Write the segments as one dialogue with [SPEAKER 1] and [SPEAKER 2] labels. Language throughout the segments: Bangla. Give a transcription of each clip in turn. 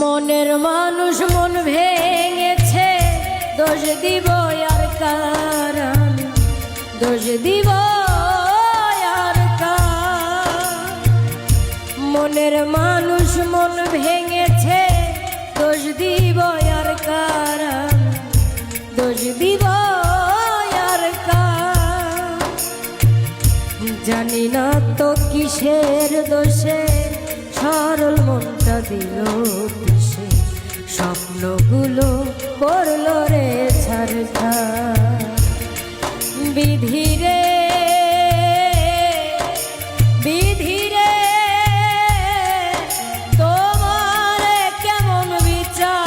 [SPEAKER 1] মনের মানুষ মন ভেঙেছে, দোষ দিব আর কার, দোষ দিব আর কার। মনের মানুষ মন ভেঙেছে, দোষ দিব আর কার, দোষ দিব আর কার। জানি না তো কিসের দোষে সরল মনটা দিল পিছে, স্বপ্নগুলো করলো রে ছাড়খাড়। বিধি রে বিধি রে, তোমার কেমন বিচার।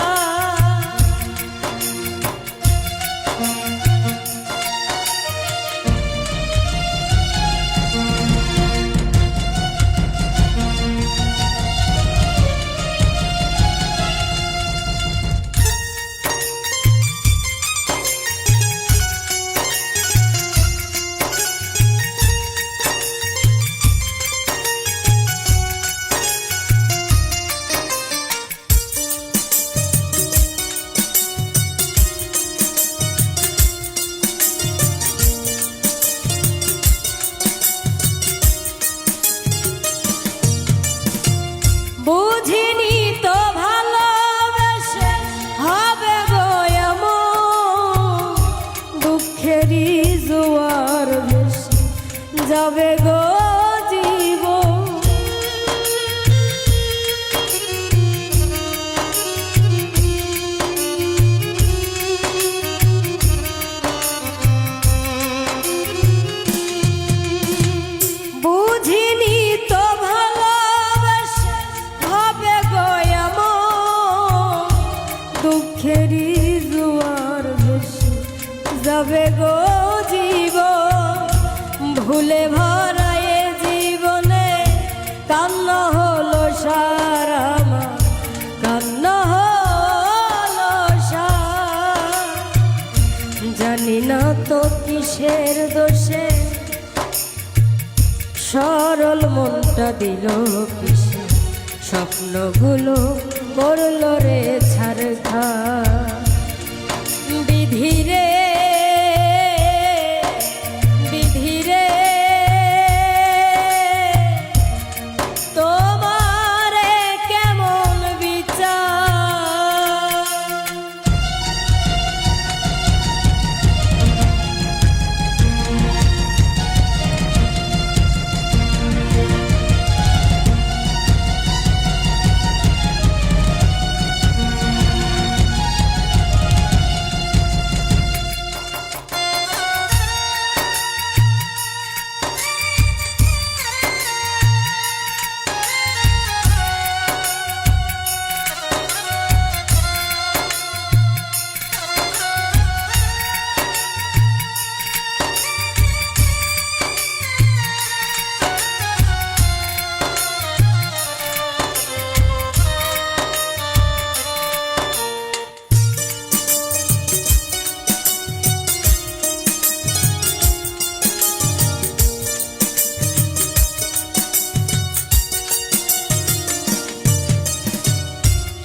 [SPEAKER 1] বুঝিনি তো ভালোবেসে হবে গো এমন, দুঃখেরই জোয়ার ভেসে যাবে গো জীবন। বুঝিনি তো ভালোবেসে হবে গো এমন, দুঃখেরই জোয়ার ভেসে যাবে গো জীবন। ভুলে ভরা এ জীবনে কান্না হলো সারা, আমার কান্না হলো সারা। জানি না তো কিসের দোষে সরল মনটা দিল পিছে, স্বপ্নগুলো করলো রে ছাড়খাড়। বিধি রে বিধি রে, তোমার কেমন বিচার।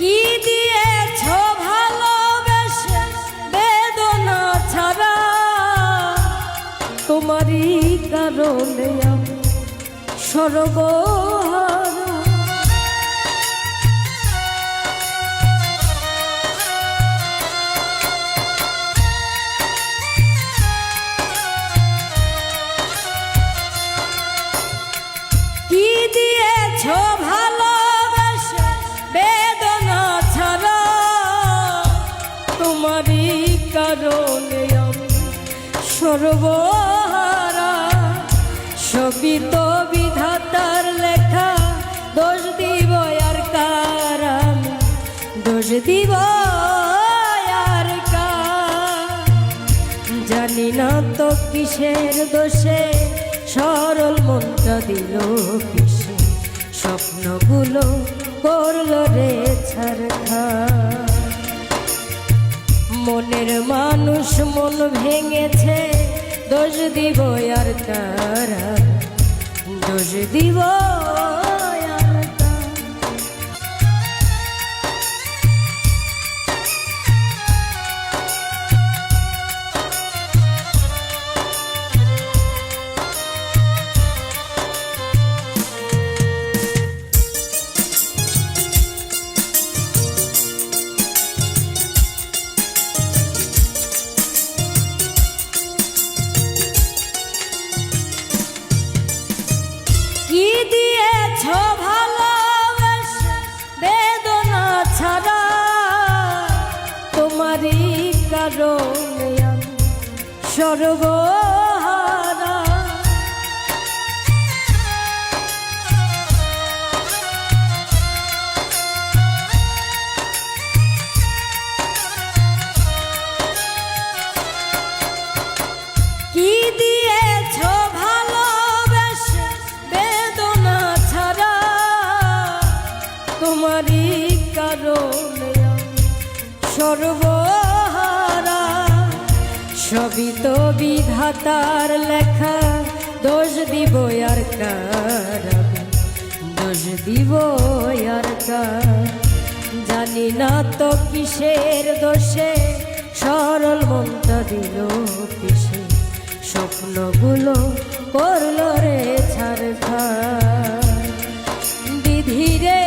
[SPEAKER 1] কি দিয়েছো ভালোবেসে বেদনা ছাড়া, তোমারই কারণে আমি সর্বহারা। কি দিয়েছো ভালোবেসে বেদনা ছাড়া, তোমারই কারণে আমি সর্বহারা। সবই তো বিধাতার লেখা, দোষ দিব আর কার, আমি দোষ দিব আর কার। জানি না তো কিসের দোষে সরল মনটা দিল পিছে, স্বপ্নগুলো করলো রে ছাড়খাড়। মনের মানুষ মন ভেঙেছে, দোষ দিব আর কার, দোষ দিব আর কার। কারণে আমি সর্বহারা। কি দিয়েছ ভালোবেসে বেদনা ছাড়া, তোমারই কারণে আমি সর্বহারা। সবই তো বিধাতার লেখা, দোষ দিব আর কার, দোষ দিব আর কার। জানি না তো কিসের দোষে সরল মনটা দিল পিছে, স্বপ্নগুলো করল রে ছাড়খাড়। বিধি রে